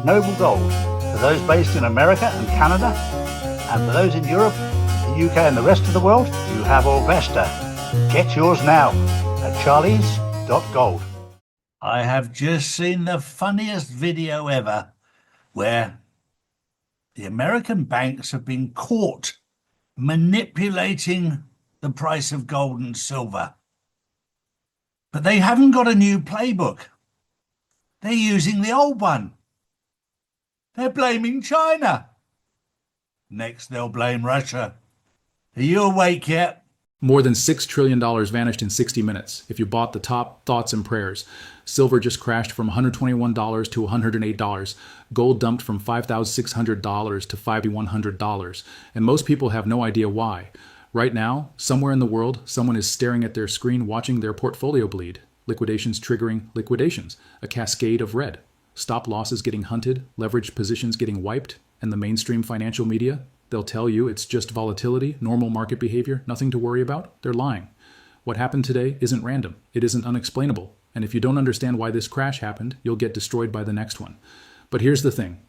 Noble Gold. For those based in America and Canada, and for those in Europe, the UK and the rest of the world, you have Orvesta. Get yours now at charlies.gold. I have just seen the funniest video ever where the American banks have been caught manipulating the price of gold and silver. But they haven't got a new playbook. They're using the old one. They're blaming China. Next, they'll blame Russia. Are you awake yet? More than $6 trillion vanished in 60 minutes if you bought the top thoughts and prayers. Silver just crashed from $121 to $108. Gold dumped from $5,600 to $5,100. And most people have no idea why. Right now, somewhere in the world, someone is staring at their screen watching their portfolio bleed. Liquidations triggering liquidations. A cascade of red. Stop losses getting hunted, leveraged positions getting wiped, and the mainstream financial media, they'll tell you it's just volatility, normal market behavior, nothing to worry about. They're lying. What happened today isn't random. It isn't unexplainable. And if you don't understand why this crash happened, you'll get destroyed by the next one. But here's the thing.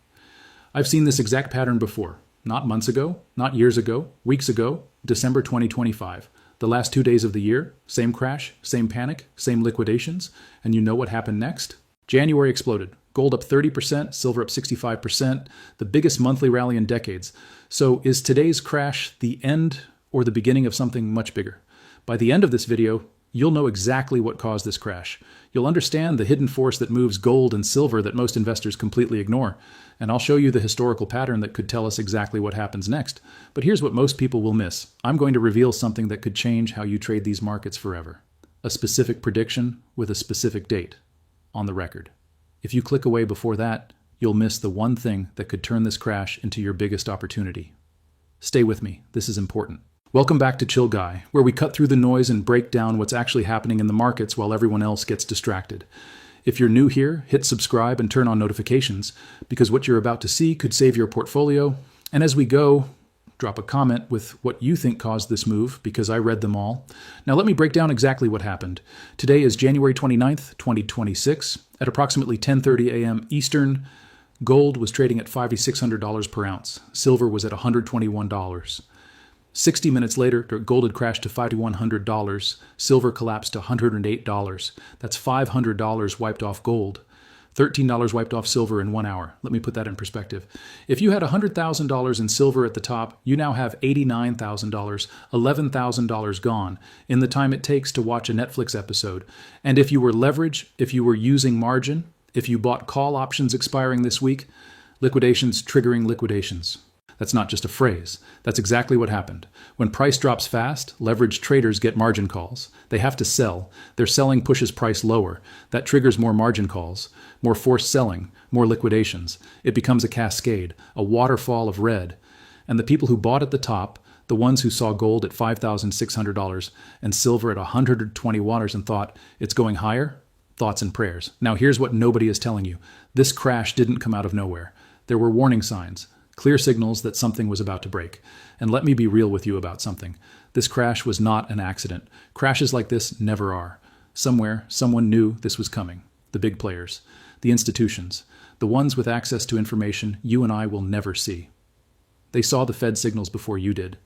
I've seen this exact pattern before. Not months ago, not years ago, weeks ago, December 2025. The last 2 days of the year, same crash, same panic, same liquidations. And you know what happened next? January exploded. Gold up 30%, silver up 65%, the biggest monthly rally in decades. So is today's crash the end or the beginning of something much bigger? By the end of this video, you'll know exactly what caused this crash. You'll understand the hidden force that moves gold and silver that most investors completely ignore. And I'll show you the historical pattern that could tell us exactly what happens next. But here's what most people will miss. I'm going to reveal something that could change how you trade these markets forever. A specific prediction with a specific date on the record. If you click away before that, you'll miss the one thing that could turn this crash into your biggest opportunity. Stay with me, this is important. Welcome back to Chill Guy, where we cut through the noise and break down what's actually happening in the markets while everyone else gets distracted. If you're new here, hit subscribe and turn on notifications, because what you're about to see could save your portfolio. And as we go, drop a comment with what you think caused this move, because I read them all. Now let me break down exactly what happened. Today is January 29th, 2026. At approximately 10:30 a.m. Eastern, gold was trading at $5,600 per ounce. Silver was at $121. 60 minutes later, gold had crashed to $5,100. Silver collapsed to $108. That's $500 wiped off gold. $13 wiped off silver in 1 hour. Let me put that in perspective. If you had $100,000 in silver at the top, you now have $89,000, $11,000 gone in the time it takes to watch a Netflix episode. And if you were leverage, if you were using margin, if you bought call options expiring this week, liquidations triggering liquidations. That's not just a phrase. That's exactly what happened. When price drops fast, leveraged traders get margin calls. They have to sell. Their selling pushes price lower. That triggers more margin calls, more forced selling, more liquidations. It becomes a cascade, a waterfall of red. And the people who bought at the top, the ones who saw gold at $5,600 and silver at $120 and thought, it's going higher, thoughts and prayers. Now here's what nobody is telling you. This crash didn't come out of nowhere. There were warning signs. Clear signals that something was about to break. And let me be real with you about something. This crash was not an accident. Crashes like this never are. Somewhere, someone knew this was coming. The big players, the institutions, the ones with access to information you and I will never see. They saw the Fed signals before you did.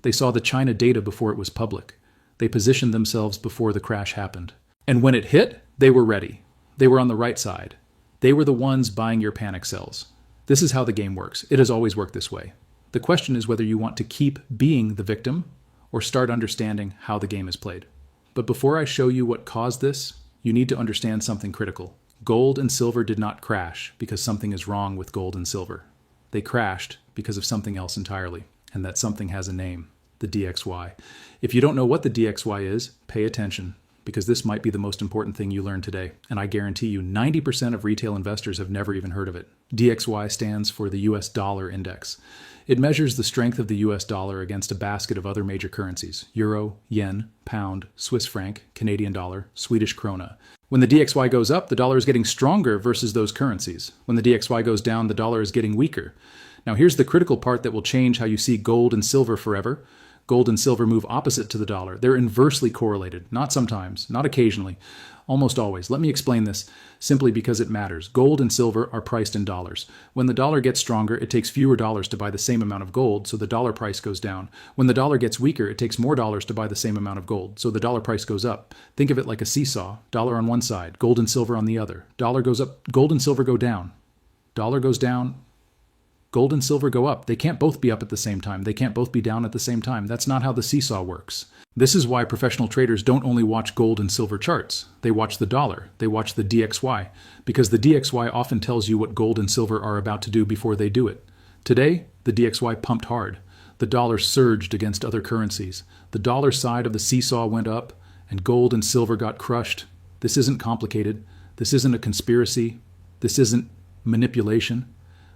They saw the China data before it was public. They positioned themselves before the crash happened. And when it hit, they were ready. They were on the right side. They were the ones buying your panic sells. This is how the game works. It has always worked this way. The question is whether you want to keep being the victim or start understanding how the game is played. But before I show you what caused this, you need to understand something critical. Gold and silver did not crash because something is wrong with gold and silver. They crashed because of something else entirely, and that something has a name, the DXY. If you don't know what the DXY is, pay attention, because this might be the most important thing you learn today. And I guarantee you 90% of retail investors have never even heard of it. DXY stands for the US dollar index. It measures the strength of the US dollar against a basket of other major currencies: euro, yen, pound, Swiss franc, Canadian dollar, Swedish krona. When the DXY goes up, the dollar is getting stronger versus those currencies. When the DXY goes down, the dollar is getting weaker. Now here's the critical part that will change how you see gold and silver forever. Gold and silver move opposite to the dollar. They're inversely correlated, not sometimes, not occasionally. Almost always. Let me explain this simply because it matters. Gold and silver are priced in dollars. When the dollar gets stronger, it takes fewer dollars to buy the same amount of gold, so the dollar price goes down. When the dollar gets weaker, it takes more dollars to buy the same amount of gold, so the dollar price goes up. Think of it like a seesaw. Dollar on one side, gold and silver on the other. Dollar goes up, gold and silver go down. Dollar goes down, gold and silver go up. They can't both be up at the same time. They can't both be down at the same time. That's not how the seesaw works. This is why professional traders don't only watch gold and silver charts. They watch the dollar. They watch the DXY, because the DXY often tells you what gold and silver are about to do before they do it. Today, the DXY pumped hard. The dollar surged against other currencies. The dollar side of the seesaw went up, and gold and silver got crushed. This isn't complicated. This isn't a conspiracy. This isn't manipulation.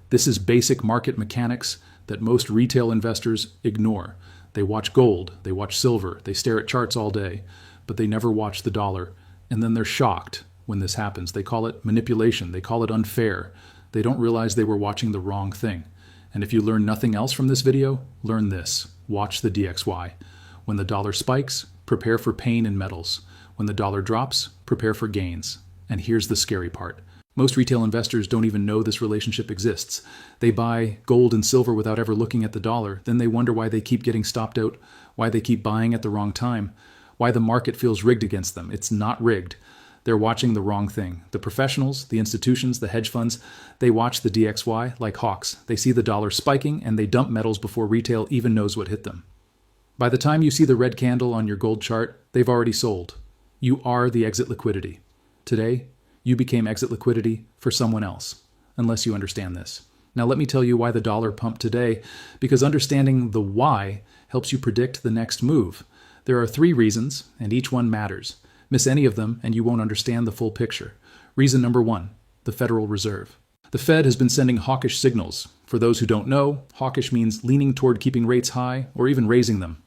This is basic market mechanics that most retail investors ignore. They watch gold, they watch silver, they stare at charts all day, but they never watch the dollar. And then they're shocked when this happens. They call it manipulation. They call it unfair. They don't realize they were watching the wrong thing. And if you learn nothing else from this video, learn this. Watch the DXY. When the dollar spikes, prepare for pain in metals. When the dollar drops, prepare for gains. And here's the scary part. Most retail investors don't even know this relationship exists. They buy gold and silver without ever looking at the dollar. Then they wonder why they keep getting stopped out, why they keep buying at the wrong time, why the market feels rigged against them. It's not rigged. They're watching the wrong thing. The professionals, the institutions, the hedge funds, they watch the DXY like hawks. They see the dollar spiking and they dump metals before retail even knows what hit them. By the time you see the red candle on your gold chart, they've already sold. You are the exit liquidity. Today, you became exit liquidity for someone else, unless you understand this. Now let me tell you why the dollar pumped today, because understanding the why helps you predict the next move. There are 3 reasons, and each one matters. Miss any of them, and you won't understand the full picture. Reason number 1, the Federal Reserve. The Fed has been sending hawkish signals. For those who don't know, hawkish means leaning toward keeping rates high or even raising them.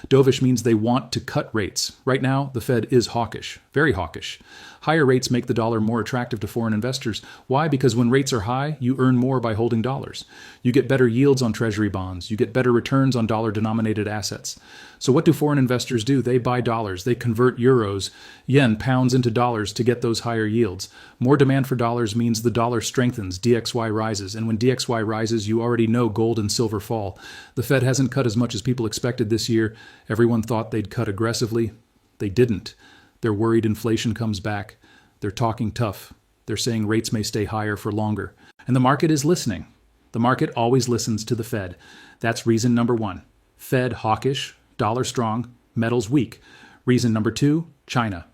Dovish means they want to cut rates. Right now, the Fed is hawkish, very hawkish. Higher rates make the dollar more attractive to foreign investors. Why? Because when rates are high, you earn more by holding dollars. You get better yields on treasury bonds. You get better returns on dollar-denominated assets. So what do foreign investors do? They buy dollars. They convert euros, yen, pounds into dollars to get those higher yields. More demand for dollars means the dollar strengthens, DXY rises. And when DXY rises, you already know gold and silver fall. The Fed hasn't cut as much as people expected this year. Everyone thought they'd cut aggressively. They didn't. They're worried inflation comes back. They're talking tough. They're saying rates may stay higher for longer. And the market is listening. The market always listens to the Fed. That's reason number 1. Fed hawkish, dollar strong, metals weak. Reason number 2, China.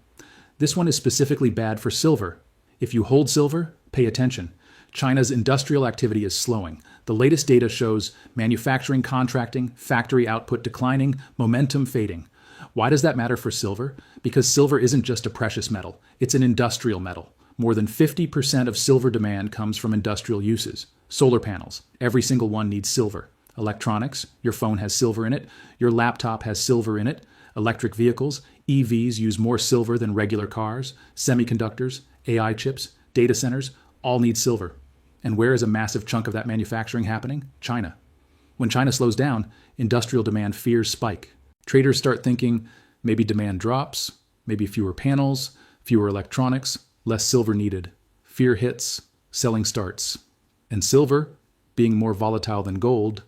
This one is specifically bad for silver. If you hold silver, pay attention. China's industrial activity is slowing. The latest data shows manufacturing contracting, factory output declining, momentum fading. Why does that matter for silver? Because silver isn't just a precious metal. It's an industrial metal. More than 50% of silver demand comes from industrial uses. Solar panels. Every single one needs silver. Electronics. Your phone has silver in it. Your laptop has silver in it. Electric vehicles. EVs use more silver than regular cars. Semiconductors, AI chips, data centers, all need silver. And where is a massive chunk of that manufacturing happening? China. When China slows down, industrial demand fears spike. Traders start thinking maybe demand drops, maybe fewer panels, fewer electronics, less silver needed. Fear hits, selling starts. And silver, being more volatile than gold,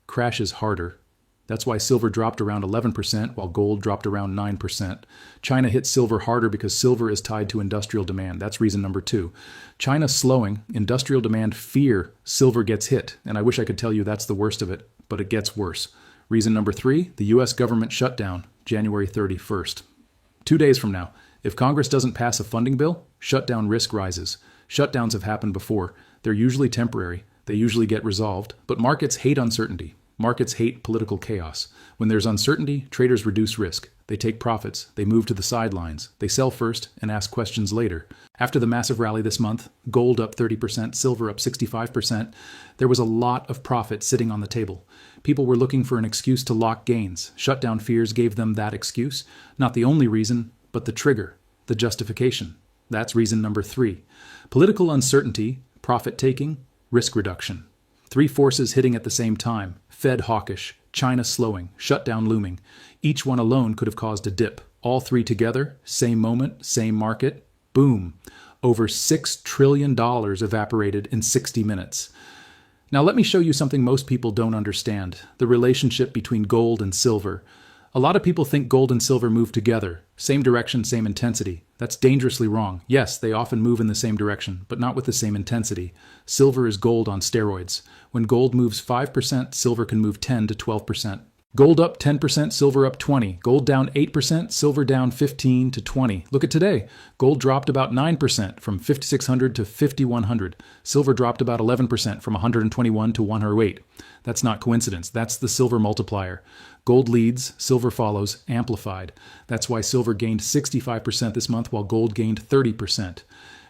crashes harder. That's why silver dropped around 11% while gold dropped around 9%. China hit silver harder because silver is tied to industrial demand. That's reason number 2. China slowing, industrial demand fear, silver gets hit. And I wish I could tell you that's the worst of it, but it gets worse. Reason number 3, the U.S. government shutdown, January 31st. 2 days from now, if Congress doesn't pass a funding bill, shutdown risk rises. Shutdowns have happened before. They're usually temporary. They usually get resolved. But markets hate uncertainty. Markets hate political chaos. When there's uncertainty, traders reduce risk. They take profits. They move to the sidelines. They sell first and ask questions later. After the massive rally this month, gold up 30%, silver up 65%, there was a lot of profit sitting on the table. People were looking for an excuse to lock gains. Shutdown fears gave them that excuse. Not the only reason, but the trigger, the justification. That's reason number 3. Political uncertainty, profit taking, risk reduction. 3 forces hitting at the same time. Fed hawkish, China slowing, shutdown looming. Each one alone could have caused a dip. All 3 together, same moment, same market, Boom. Over $6 trillion evaporated in 60 minutes. Now let me show you something most people don't understand, the relationship between gold and silver. A lot of people think gold and silver move together, same direction, same intensity. That's dangerously wrong. Yes, they often move in the same direction, but not with the same intensity. Silver is gold on steroids. When gold moves 5%, silver can move 10 to 12%. Gold up 10%, silver up 20. Gold down 8%, silver down 15 to 20. Look at today. Gold dropped about 9% from 5,600 to 5,100. Silver dropped about 11% from 121 to 108. That's not coincidence. That's the silver multiplier. Gold leads, silver follows, amplified. That's why silver gained 65% this month while gold gained 30%.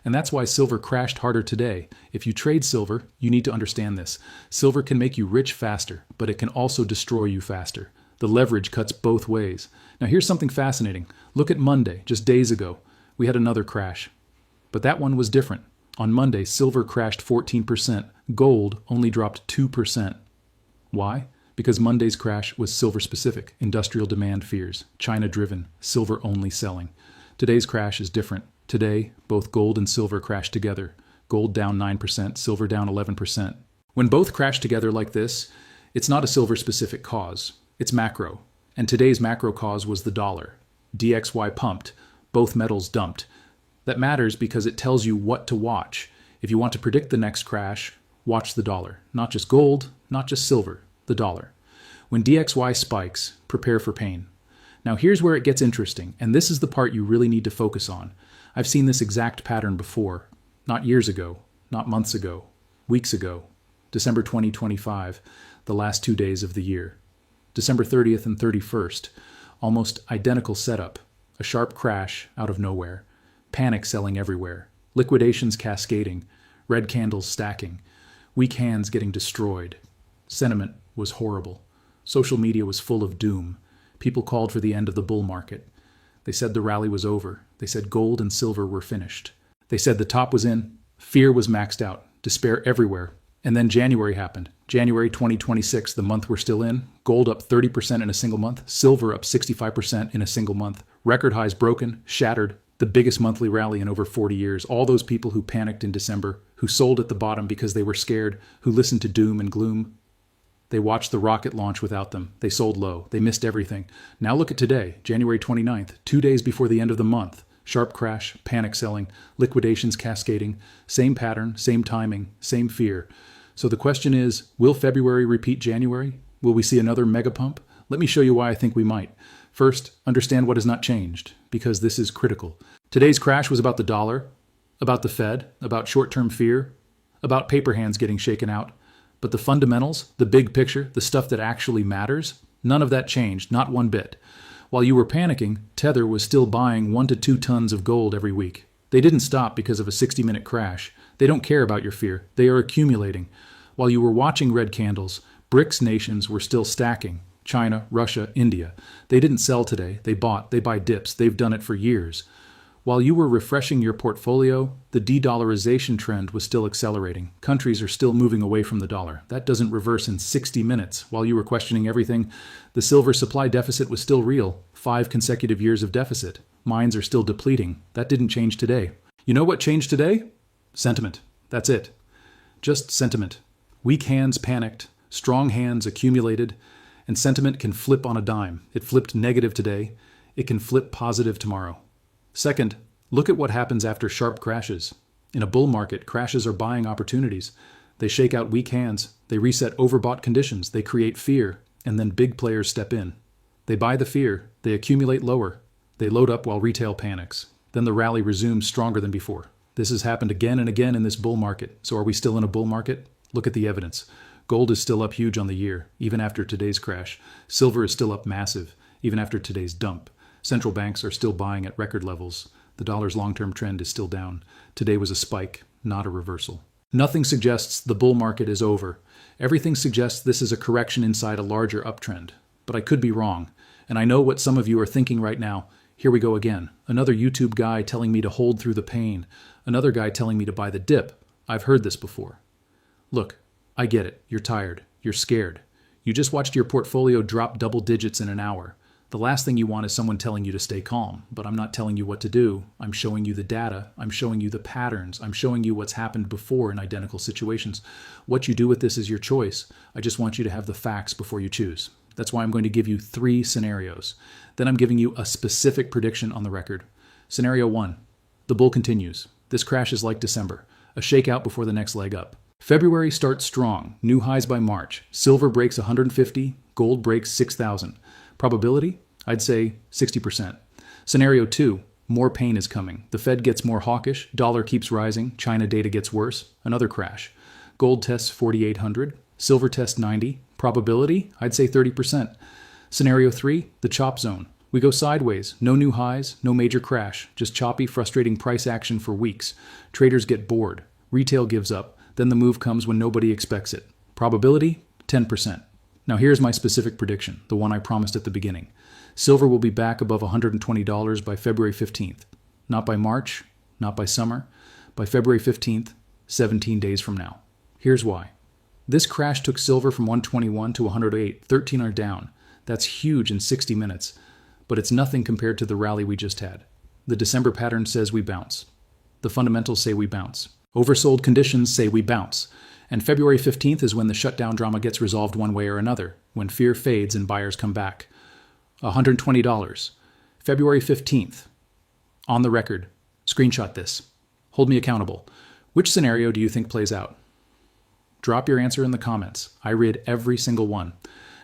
And that's why silver crashed harder today. If you trade silver, you need to understand this. Silver can make you rich faster, but it can also destroy you faster. The leverage cuts both ways. Now here's something fascinating. Look at Monday, just days ago. We had another crash. But that one was different. On Monday, silver crashed 14%. Gold only dropped 2%. Why? Because Monday's crash was silver specific, industrial demand fears, China driven, silver only selling. Today's crash is different. Today, both gold and silver crashed together. Gold down 9%, silver down 11%. When both crash together like this, it's not a silver-specific cause. It's macro. And today's macro cause was the dollar. DXY pumped. Both metals dumped. That matters because it tells you what to watch. If you want to predict the next crash, watch the dollar. Not just gold, not just silver, the dollar. When DXY spikes, prepare for pain. Now here's where it gets interesting, and this is the part you really need to focus on. I've seen this exact pattern before, not years ago, not months ago, weeks ago, December 2025, the last 2 days of the year. December 30th and 31st, almost identical setup, a sharp crash out of nowhere, panic selling everywhere, liquidations cascading, red candles stacking, weak hands getting destroyed. Sentiment was horrible. Social media was full of doom. People called for the end of the bull market. They said the rally was over. They said gold and silver were finished. They said the top was in. Fear was maxed out. Despair everywhere. And then January happened. January 2026, the month we're still in. Gold up 30% in a single month. Silver up 65% in a single month. Record highs broken, shattered. The biggest monthly rally in over 40 years. All those people who panicked in December, who sold at the bottom because they were scared, who listened to doom and gloom. They watched the rocket launch without them. They sold low. They missed everything. Now look at today, January 29th, 2 days before the end of the month. Sharp crash, panic selling, liquidations cascading, same pattern, same timing, same fear. So the question is, will February repeat January? Will we see another mega pump? Let me show you why I think we might. First, understand what has not changed, because this is critical. Today's crash was about the dollar, about the Fed, about short-term fear, about paper hands getting shaken out. But the fundamentals, the big picture, the stuff that actually matters, none of that changed, not one bit. While you were panicking, Tether was still buying 1 to 2 tons of gold every week. They didn't stop because of a 60-minute crash. They don't care about your fear. They are accumulating. While you were watching red candles, BRICS nations were still stacking. China, Russia, India. They didn't sell today. They bought. They buy dips. They've done it for years. While you were refreshing your portfolio, the de-dollarization trend was still accelerating. Countries are still moving away from the dollar. That doesn't reverse in 60 minutes. While you were questioning everything, the silver supply deficit was still real. 5 consecutive years of deficit. Mines are still depleting. That didn't change today. You know what changed today? Sentiment. That's it. Just sentiment. Weak hands panicked. Strong hands accumulated. And sentiment can flip on a dime. It flipped negative today. It can flip positive tomorrow. Second, look at what happens after sharp crashes. In a bull market, crashes are buying opportunities. They shake out weak hands. They reset overbought conditions. They create fear. And then big players step in. They buy the fear. They accumulate lower. They load up while retail panics. Then the rally resumes stronger than before. This has happened again and again in this bull market. So are we still in a bull market? Look at the evidence. Gold is still up huge on the year, even after today's crash. Silver is still up massive, even after today's dump. Central banks are still buying at record levels. The dollar's long-term trend is still down. Today was a spike, not a reversal. Nothing suggests the bull market is over. Everything suggests this is a correction inside a larger uptrend. But I could be wrong. And I know what some of you are thinking right now. Here we go again. Another YouTube guy telling me to hold through the pain. Another guy telling me to buy the dip. I've heard this before. Look, I get it. You're tired. You're scared. You just watched your portfolio drop double digits in an hour. The last thing you want is someone telling you to stay calm, but I'm not telling you what to do. I'm showing you the data. I'm showing you the patterns. I'm showing you what's happened before in identical situations. What you do with this is your choice. I just want you to have the facts before you choose. That's why I'm going to give you 3 scenarios. Then I'm giving you a specific prediction on the record. Scenario 1, the bull continues. This crash is like December, a shakeout before the next leg up. February starts strong, new highs by March. Silver breaks 150, gold breaks 6,000. Probability? I'd say 60%. Scenario 2, more pain is coming. The Fed gets more hawkish, dollar keeps rising, China data gets worse, another crash. Gold tests 4,800, silver tests 90. Probability? I'd say 30%. Scenario 3, the chop zone. We go sideways, no new highs, no major crash, just choppy, frustrating price action for weeks. Traders get bored. Retail gives up. Then the move comes when nobody expects it. Probability? 10%. Now here's my specific prediction, the one I promised at the beginning. Silver will be back above $120 by February 15th. Not by March, not by summer. By February 15th, 17 days from now. Here's why. This crash took silver from 121 to 108, 13 are down. That's huge in 60 minutes. But it's nothing compared to the rally we just had. The December pattern says we bounce. The fundamentals say we bounce. Oversold conditions say we bounce. And February 15th is when the shutdown drama gets resolved one way or another, when fear fades and buyers come back. $120. February 15th. On the record. Screenshot this. Hold me accountable. Which scenario do you think plays out? Drop your answer in the comments. I read every single one.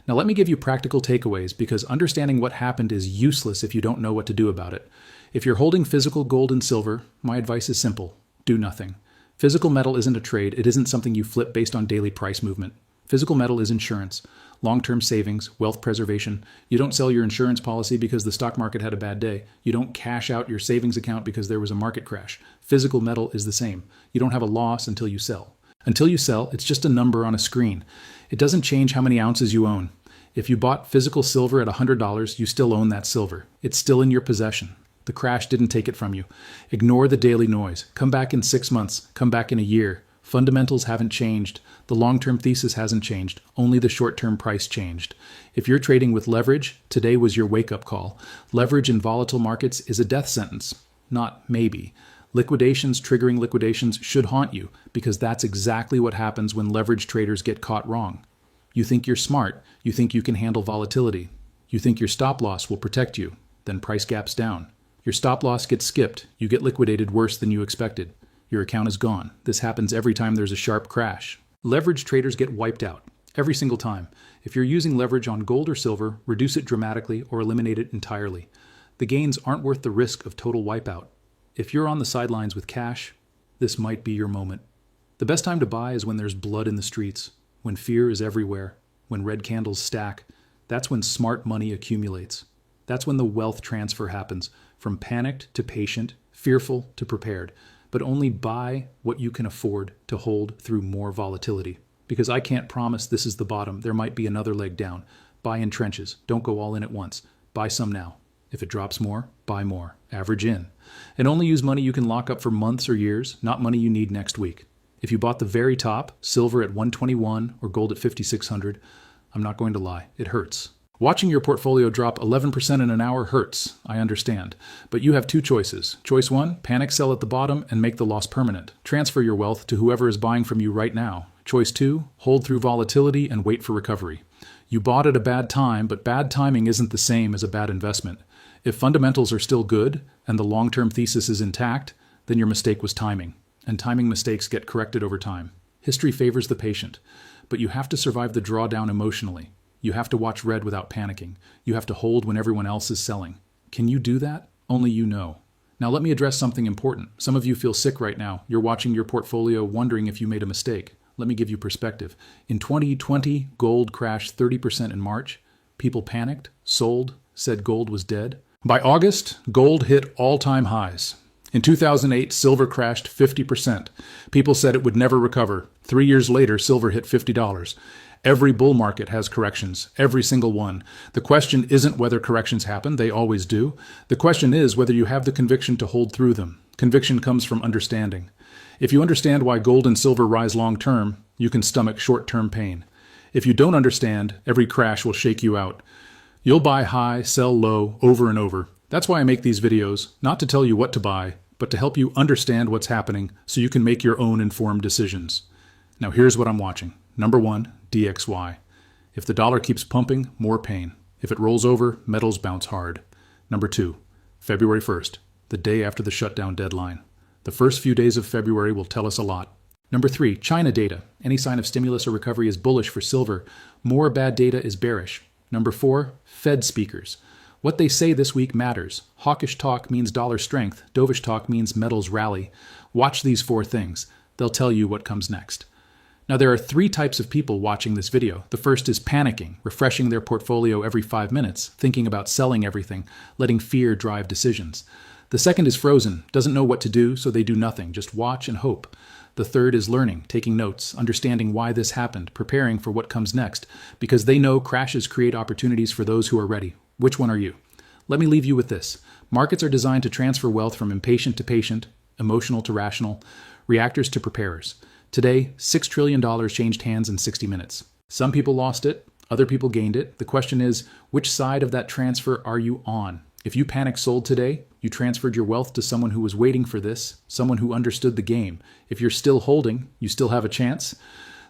Now let me give you practical takeaways, because understanding what happened is useless if you don't know what to do about it. If you're holding physical gold and silver, my advice is simple. Do nothing. Physical metal isn't a trade. It isn't something you flip based on daily price movement. Physical metal is insurance, long-term savings, wealth preservation. You don't sell your insurance policy because the stock market had a bad day. You don't cash out your savings account because there was a market crash. Physical metal is the same. You don't have a loss until you sell. Until you sell, it's just a number on a screen. It doesn't change how many ounces you own. If you bought physical silver at $100, you still own that silver. It's still in your possession. The crash didn't take it from you. Ignore the daily noise. Come back in 6 months. Come back in a year. Fundamentals haven't changed. The long-term thesis hasn't changed. Only the short-term price changed. If you're trading with leverage, today was your wake-up call. Leverage in volatile markets is a death sentence. Not maybe. Liquidations triggering liquidations should haunt you, because that's exactly what happens when leverage traders get caught wrong. You think you're smart. You think you can handle volatility. You think your stop loss will protect you. Then price gaps down. Your stop loss gets skipped. You get liquidated worse than you expected. Your account is gone. This happens every time there's a sharp crash. Leverage traders get wiped out. Every single time. If you're using leverage on gold or silver, reduce it dramatically or eliminate it entirely. The gains aren't worth the risk of total wipeout. If you're on the sidelines with cash, this might be your moment. The best time to buy is when there's blood in the streets, when fear is everywhere, when red candles stack. That's when smart money accumulates. That's when the wealth transfer happens, from panicked to patient, fearful to prepared. But only buy what you can afford to hold through more volatility. Because I can't promise this is the bottom. There might be another leg down. Buy in trenches. Don't go all in at once. Buy some now. If it drops more, buy more. Average in. And only use money you can lock up for months or years, not money you need next week. If you bought the very top, silver at 121 or gold at 5,600, I'm not going to lie, it hurts. Watching your portfolio drop 11% in an hour hurts, I understand. But you have 2 choices. Choice 1, panic sell at the bottom and make the loss permanent. Transfer your wealth to whoever is buying from you right now. Choice 2, hold through volatility and wait for recovery. You bought at a bad time, but bad timing isn't the same as a bad investment. If fundamentals are still good and the long-term thesis is intact, then your mistake was timing. And timing mistakes get corrected over time. History favors the patient. But you have to survive the drawdown emotionally. You have to watch red without panicking. You have to hold when everyone else is selling. Can you do that? Only you know. Now let me address something important. Some of you feel sick right now. You're watching your portfolio wondering if you made a mistake. Let me give you perspective. In 2020, gold crashed 30% in March. People panicked, sold, said gold was dead. By August, gold hit all-time highs. In 2008, silver crashed 50%. People said it would never recover. 3 years later, silver hit $50. Every bull market has corrections, every single one. The question isn't whether corrections happen, they always do. The question is whether you have the conviction to hold through them. Conviction comes from understanding. If you understand why gold and silver rise long-term, you can stomach short-term pain. If you don't understand, every crash will shake you out. You'll buy high, sell low, over and over. That's why I make these videos, not to tell you what to buy, but to help you understand what's happening so you can make your own informed decisions. Now here's what I'm watching. Number 1, DXY. If the dollar keeps pumping, more pain. If it rolls over, metals bounce hard. Number 2, February 1st, the day after the shutdown deadline. The first few days of February will tell us a lot. Number 3, China data. Any sign of stimulus or recovery is bullish for silver. More bad data is bearish. Number 4, Fed speakers. What they say this week matters. Hawkish talk means dollar strength. Dovish talk means metals rally. Watch these 4 things. They'll tell you what comes next. Now there are 3 types of people watching this video. The first is panicking, refreshing their portfolio every 5 minutes, thinking about selling everything, letting fear drive decisions. The second is frozen, doesn't know what to do, so they do nothing, just watch and hope. The third is learning, taking notes, understanding why this happened, preparing for what comes next, because they know crashes create opportunities for those who are ready. Which one are you? Let me leave you with this. Markets are designed to transfer wealth from impatient to patient, emotional to rational, reactors to preparers. Today, $6 trillion changed hands in 60 minutes. Some people lost it, other people gained it. The question is, which side of that transfer are you on? If you panic sold today, you transferred your wealth to someone who was waiting for this, someone who understood the game. If you're still holding, you still have a chance.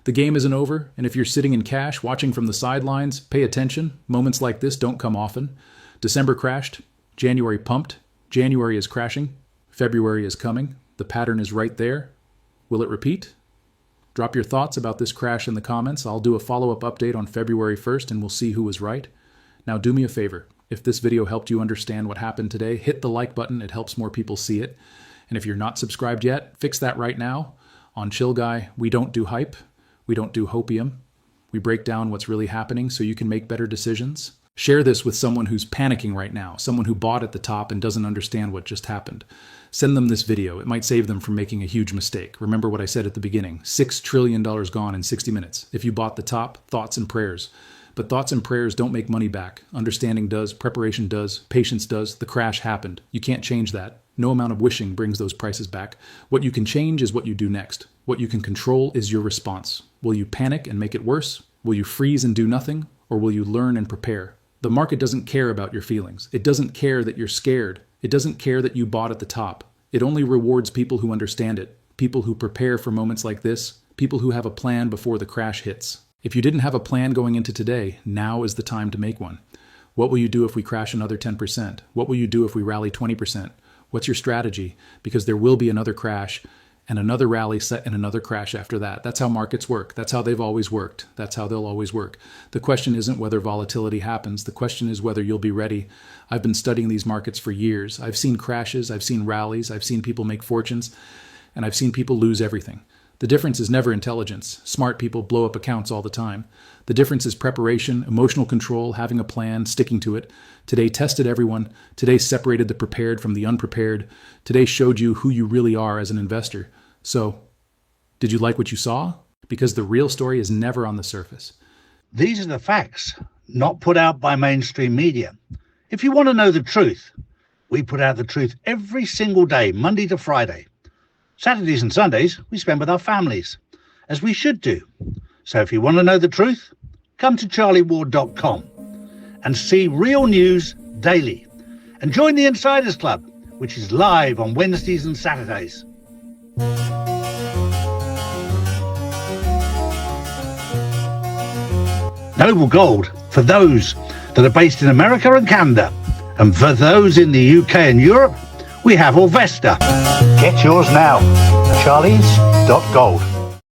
The game isn't over, and if you're sitting in cash, watching from the sidelines, pay attention. Moments like this don't come often. December crashed, January pumped, January is crashing, February is coming. The pattern is right there. Will it repeat? Drop your thoughts about this crash in the comments. I'll do a follow-up update on February 1st and we'll see who was right. Now do me a favor. If this video helped you understand what happened today, hit the like button. It helps more people see it. And if you're not subscribed yet, fix that right now. On Chill Guy, we don't do hype. We don't do hopium. We break down what's really happening so you can make better decisions. Share this with someone who's panicking right now, someone who bought at the top and doesn't understand what just happened. Send them this video. It might save them from making a huge mistake. Remember what I said at the beginning, $6 trillion gone in 60 minutes. If you bought the top, thoughts and prayers. But thoughts and prayers don't make money back. Understanding does, preparation does, patience does. The crash happened. You can't change that. No amount of wishing brings those prices back. What you can change is what you do next. What you can control is your response. Will you panic and make it worse? Will you freeze and do nothing? Or will you learn and prepare? The market doesn't care about your feelings. It doesn't care that you're scared. It doesn't care that you bought at the top. It only rewards people who understand it, people who prepare for moments like this, people who have a plan before the crash hits. If you didn't have a plan going into today, now is the time to make one. What will you do if we crash another 10%? What will you do if we rally 20%? What's your strategy? Because there will be another crash and another rally set and another crash after that. That's how markets work. That's how they've always worked. That's how they'll always work. The question isn't whether volatility happens. The question is whether you'll be ready. I've been studying these markets for years. I've seen crashes. I've seen rallies. I've seen people make fortunes. And I've seen people lose everything. The difference is never intelligence. Smart people blow up accounts all the time. The difference is preparation, emotional control, having a plan, sticking to it. Today tested everyone. Today separated the prepared from the unprepared. Today showed you who you really are as an investor. So, did you like what you saw? Because the real story is never on the surface. These are the facts, not put out by mainstream media. If you want to know the truth, we put out the truth every single day, Monday to Friday. Saturdays and Sundays we spend with our families, as we should do. So if you want to know the truth, come to charlieward.com and see real news daily. And join the Insiders Club, which is live on Wednesdays and Saturdays. Noble Gold for those that are based in America and Canada. And for those in the UK and Europe, we have Orvesta. Get yours now. Charlies.gold.